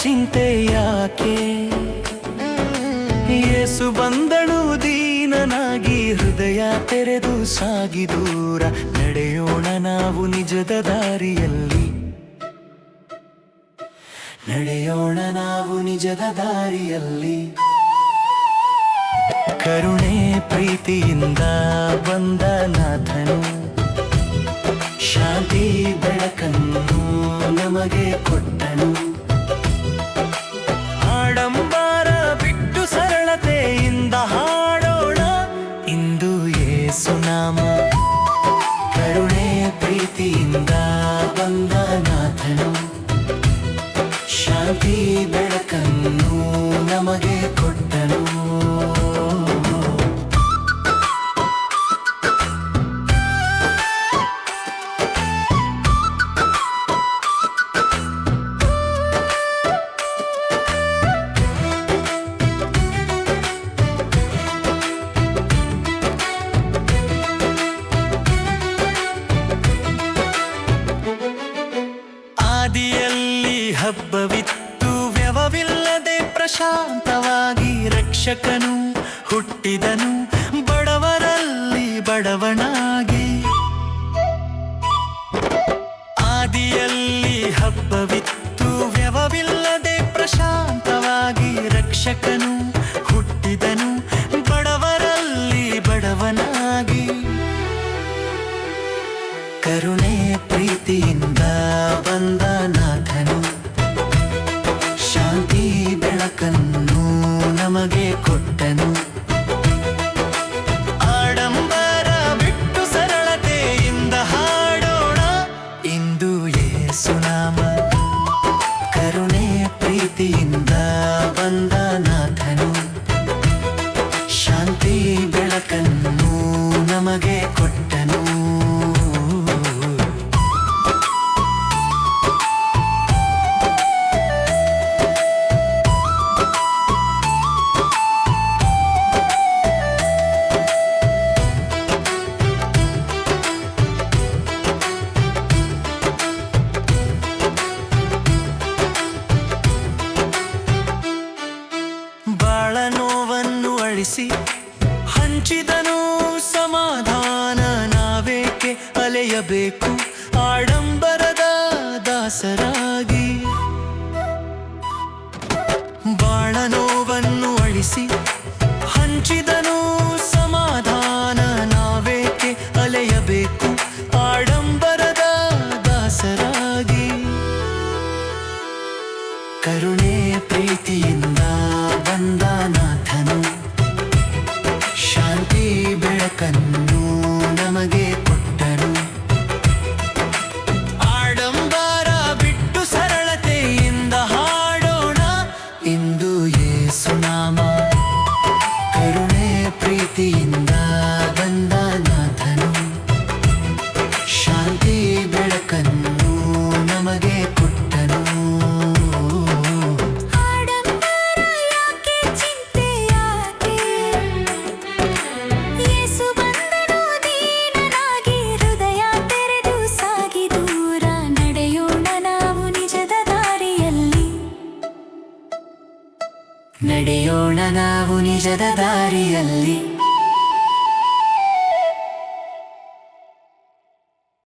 ಚಿಂತೆ ಯಾಕೆ, ಯೇಸು ಬಂದಳು ದೀನನಾಗಿ, ಹೃದಯ ತೆರೆದು ಸಾಗಿ ದೂರ ನಡೆಯೋಣ ನಾವು ನಿಜದ ದಾರಿಯಲ್ಲಿ, ನಡೆಯೋಣ ನಾವು ನಿಜದ ದಾರಿಯಲ್ಲಿ. ಕರುಣೆ ಪ್ರೀತಿಯಿಂದ ಬಂದ ನಾಥನು, ಶಾಂತಿ ಬೆಳಕನ್ನು ನಮಗೆ ಕೊಟ್ಟನು. ಆಡಂಬರ ಬಿಟ್ಟು ಸರಳತೆಯಿಂದ ಹಾಡೋಣ ಇಂದು ಯೇಸು ನಾಮ. ಕರುಣೆ ಪ್ರೀತಿಯಿಂದ ಬಂದ ನಾಥನು, ಶಾಂತಿ ಬೆಳಕನ್ನು ನಮಗೆ ಕೊಟ್ಟನು. ಆದಿಯಲ್ಲಿ ಹಬ್ಬವಿತ್ತು, ವ್ಯಯವಿಲ್ಲದೆ ಪ್ರಶಾಂತವಾಗಿ ರಕ್ಷಕನು ಹುಟ್ಟಿದನು, ಬಡವರಲ್ಲಿ ಬಡವನಾಗಿ. ಆದಿಯಲ್ಲಿ ಹಬ್ಬವಿತ್ತು, ವ್ಯಯವಿಲ್ಲದೆ ಪ್ರಶಾಂತವಾಗಿ ರಕ್ಷಕನು ಹುಟ್ಟಿದನು, ಬಡವರಲ್ಲಿ ಬಡವನಾಗಿ. ಕರುಣೆ ಪ್ರೀತಿಯಿಂದ ಬಂದ ನಾಥನು, ಶಾಂತಿ ಬೆಳಕನ್ನು ನಮಗೆ ಕೊಟ್ಟನು. ಆಡಂಬರ ಬಿಟ್ಟು ಸರಳತೆಯಿಂದ ಹಾಡೋಣ ಇಂದು ಯೇಸು ನಾಮ. ಕರುಣೆ ಪ್ರೀತಿಯಿಂದ ಬಂದ ನಾಥನು, ಶಾಂತಿ ಬೆಳಕನ್ನು ನಮಗೆ ಕೊಟ್ಟನು. ಬಾಳ ನೋವನ್ನು ಅಳಿಸಿ ಹಂಚಿದನು ಸಮಾಧಾನ, ನಾವೇಕೆ ಅಲೆಯಬೇಕು ಆಡಂಬರದ ದಾಸರಾಗಿ. ಬಾಳ ನೋವನ್ನು ಅಳಿಸಿ ಹಂಚಿದನು ಸಮಾಧಾನ, ನಾವೇಕೆ ಅಲೆಯಬೇಕು ಆಡಂಬರದ ದಾಸರಾಗಿ. ಕರುಣೆ ಪ್ರೀತಿಯಿಂದ ಬಂದ ನಾಥನು, ಶಾಂತಿ ಬೆಳಕನ್ನು ನಮಗೆ ಕೊಟ್ಟನು. ಆಡಂಬರ ಬಿಟ್ಟು ಸರಳತೆಯಿಂದ ಹಾಡೋಣ ಇಂದು ಯೇಸು ನಾಮ. ಕರುಣೆ ಪ್ರೀತಿಯಿಂದ ಬಂದ ನಾಥನು, ಶಾಂತಿ ಬೆಳಕನ್ನು ನಮಗೆ ಕೊಟ್ಟನು. ನಡೆಯೋಣ ನಾವು ನಿಜದ ದಾರಿಯಲ್ಲಿ.